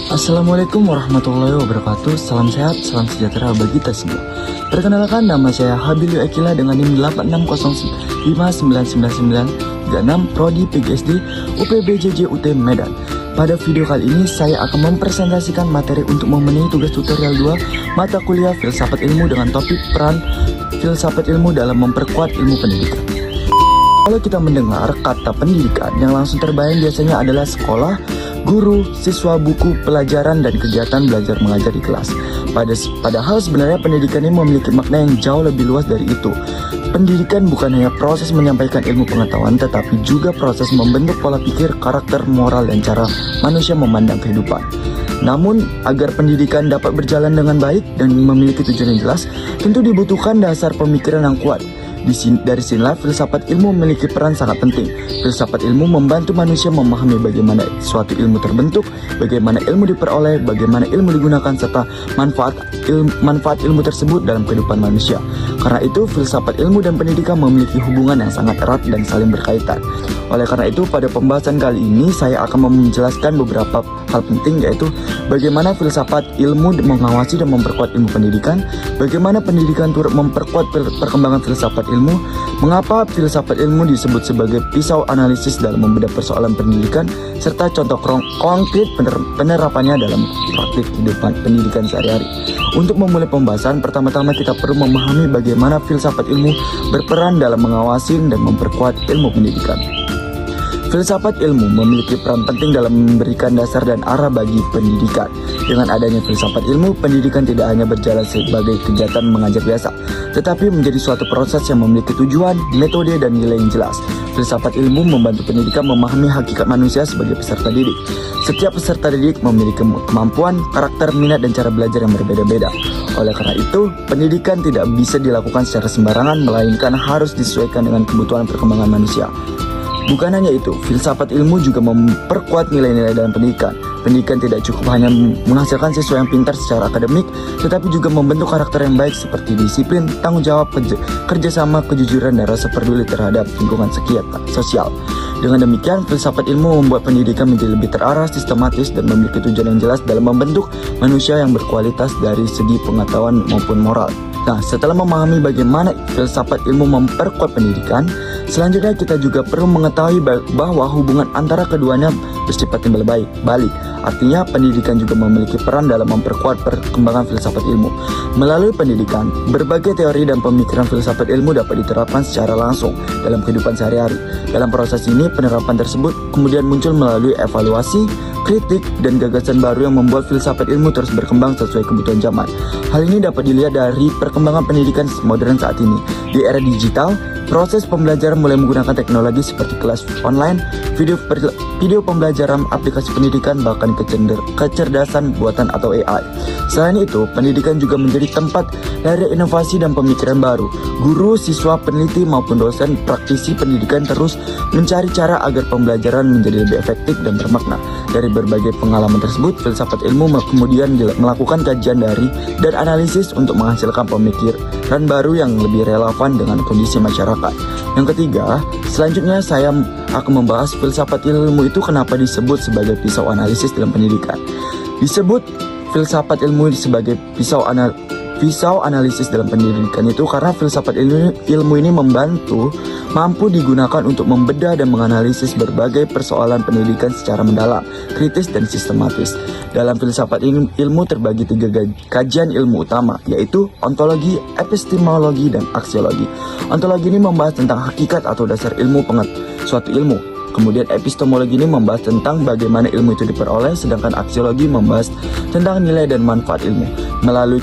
Assalamualaikum warahmatullahi wabarakatuh. Salam sehat, salam sejahtera bagi kita semua. Perkenalkan, nama saya Habilio Ekila dengan NIM 8605999936 Prodi PGSD UPBJJ UT Medan. Pada video kali ini saya akan mempresentasikan materi untuk memenuhi tugas tutorial 2 mata kuliah Filsafat Ilmu dengan topik peran filsafat ilmu dalam memperkuat ilmu pendidikan. Kalau kita mendengar kata pendidikan, yang langsung terbayang biasanya adalah sekolah, guru, siswa, buku, pelajaran, dan kegiatan belajar mengajar di kelas. Padahal sebenarnya pendidikan ini memiliki makna yang jauh lebih luas dari itu. Pendidikan bukan hanya proses menyampaikan ilmu pengetahuan, tetapi juga proses membentuk pola pikir, karakter, moral, dan cara manusia memandang kehidupan. Namun, agar pendidikan dapat berjalan dengan baik dan memiliki tujuan yang jelas, tentu dibutuhkan dasar pemikiran yang kuat. Dari sinilah filsafat ilmu memiliki peran sangat penting. Filsafat ilmu membantu manusia memahami bagaimana suatu ilmu terbentuk, bagaimana ilmu diperoleh, bagaimana ilmu digunakan, serta manfaat ilmu tersebut dalam kehidupan manusia. Karena itu, filsafat ilmu dan pendidikan memiliki hubungan yang sangat erat dan saling berkaitan. Oleh karena itu, pada pembahasan kali ini saya akan menjelaskan beberapa hal penting, yaitu bagaimana filsafat ilmu mengawasi dan memperkuat ilmu pendidikan, bagaimana pendidikan turut memperkuat perkembangan filsafat ilmu, mengapa filsafat ilmu disebut sebagai pisau analisis dalam membedah persoalan pendidikan, serta contoh konkret penerapannya dalam praktik kehidupan pendidikan sehari-hari. Untuk memulai pembahasan, pertama-tama kita perlu memahami bagaimana filsafat ilmu berperan dalam mengawasi dan memperkuat ilmu pendidikan. Filsafat ilmu memiliki peran penting dalam memberikan dasar dan arah bagi pendidikan. Dengan adanya filsafat ilmu, pendidikan tidak hanya berjalan sebagai kegiatan mengajar biasa, tetapi menjadi suatu proses yang memiliki tujuan, metode, dan nilai yang jelas. Filsafat ilmu membantu pendidikan memahami hakikat manusia sebagai peserta didik. Setiap peserta didik memiliki kemampuan, karakter, minat, dan cara belajar yang berbeda-beda. Oleh karena itu, pendidikan tidak bisa dilakukan secara sembarangan, melainkan harus disesuaikan dengan kebutuhan perkembangan manusia. Bukan hanya itu, filsafat ilmu juga memperkuat nilai-nilai dalam pendidikan. Pendidikan tidak cukup hanya menghasilkan siswa yang pintar secara akademik, tetapi juga membentuk karakter yang baik seperti disiplin, tanggung jawab, kerjasama, kejujuran, dan rasa peduli terhadap lingkungan sosial. Dengan demikian, filsafat ilmu membuat pendidikan menjadi lebih terarah, sistematis, dan memiliki tujuan yang jelas dalam membentuk manusia yang berkualitas dari segi pengetahuan maupun moral. Nah, setelah memahami bagaimana filsafat ilmu memperkuat pendidikan, selanjutnya kita juga perlu mengetahui bahwa hubungan antara keduanya bersifat timbal balik. Artinya, pendidikan juga memiliki peran dalam memperkuat perkembangan filsafat ilmu. Melalui pendidikan, berbagai teori dan pemikiran filsafat ilmu dapat diterapkan secara langsung dalam kehidupan sehari-hari. Dalam proses ini, penerapan tersebut kemudian muncul melalui evaluasi, kritik, dan gagasan baru yang membuat filsafat ilmu terus berkembang sesuai kebutuhan zaman. Hal ini dapat dilihat dari perkembangan pendidikan modern saat ini. Di era digital, proses pembelajaran mulai menggunakan teknologi seperti kelas online, video pembelajaran, aplikasi pendidikan, bahkan kecerdasan buatan atau AI. Selain itu, pendidikan juga menjadi tempat dari inovasi dan pemikiran baru. Guru, siswa, peneliti, maupun dosen praktisi pendidikan terus mencari cara agar pembelajaran menjadi lebih efektif dan bermakna. Dari berbagai pengalaman tersebut, filsafat ilmu kemudian melakukan kajian dan analisis untuk menghasilkan pemikiran baru yang lebih relevan dengan kondisi masyarakat. Yang ketiga, selanjutnya saya akan membahas filsafat ilmu itu kenapa disebut sebagai pisau analisis dalam pendidikan. Disebut filsafat ilmu sebagai pisau analisis dalam pendidikan itu karena filsafat ilmu ini mampu digunakan untuk membedah dan menganalisis berbagai persoalan pendidikan secara mendalam, kritis, dan sistematis. Dalam filsafat ilmu terbagi 3 kajian ilmu utama, yaitu ontologi, epistemologi, dan aksiologi. Ontologi ini membahas tentang hakikat atau dasar suatu ilmu. Kemudian epistemologi ini membahas tentang bagaimana ilmu itu diperoleh, sedangkan aksiologi membahas tentang nilai dan manfaat ilmu. Melalui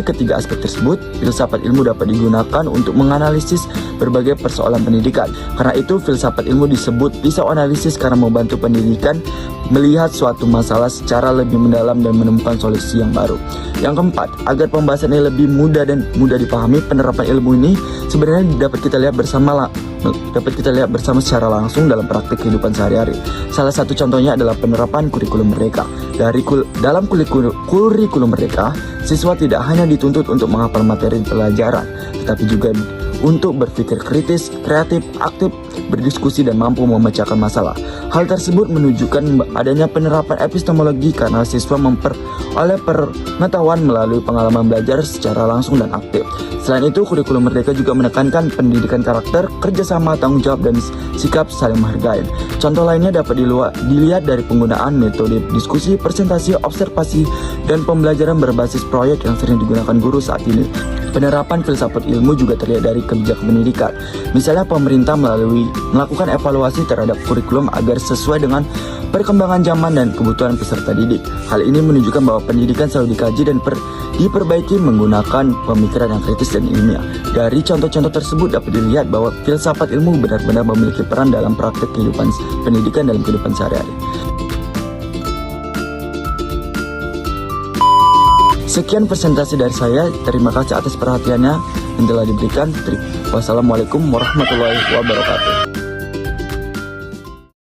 ketiga aspek tersebut, filsafat ilmu dapat digunakan untuk menganalisis berbagai persoalan pendidikan. Karena itu, filsafat ilmu disebut pisau analisis karena membantu pendidikan melihat suatu masalah secara lebih mendalam dan menemukan solusi yang baru. Yang keempat, agar pembahasan ini lebih mudah dipahami, penerapan ilmu ini sebenarnya dapat kita lihat bersama secara langsung dalam praktik kehidupan sehari-hari. Salah satu contohnya adalah penerapan kurikulum merdeka. Dalam kurikulum merdeka, siswa tidak hanya dituntut untuk menghafal materi pelajaran, tetapi juga untuk berpikir kritis, kreatif, aktif, berdiskusi dan mampu memecahkan masalah. Hal tersebut menunjukkan adanya penerapan epistemologi karena siswa memperoleh pengetahuan melalui pengalaman belajar secara langsung dan aktif. Selain itu, kurikulum Merdeka juga menekankan pendidikan karakter, kerjasama, tanggung jawab, dan sikap saling menghargai. Contoh lainnya dapat dilihat dari penggunaan metode diskusi, presentasi, observasi, dan pembelajaran berbasis proyek yang sering digunakan guru saat ini. Penerapan filsafat ilmu juga terlihat dari kebijakan pendidikan. Misalnya pemerintah melakukan evaluasi terhadap kurikulum agar sesuai dengan perkembangan zaman dan kebutuhan peserta didik. Hal ini menunjukkan bahwa pendidikan selalu dikaji dan diperbaiki menggunakan pemikiran yang kritis dan ilmiah. Dari contoh-contoh tersebut dapat dilihat bahwa filsafat ilmu benar-benar memiliki peran dalam praktik kehidupan pendidikan dalam kehidupan sehari-hari. Sekian presentasi dari saya. Terima kasih atas perhatiannya yang telah diberikan. Wassalamualaikum warahmatullahi wabarakatuh.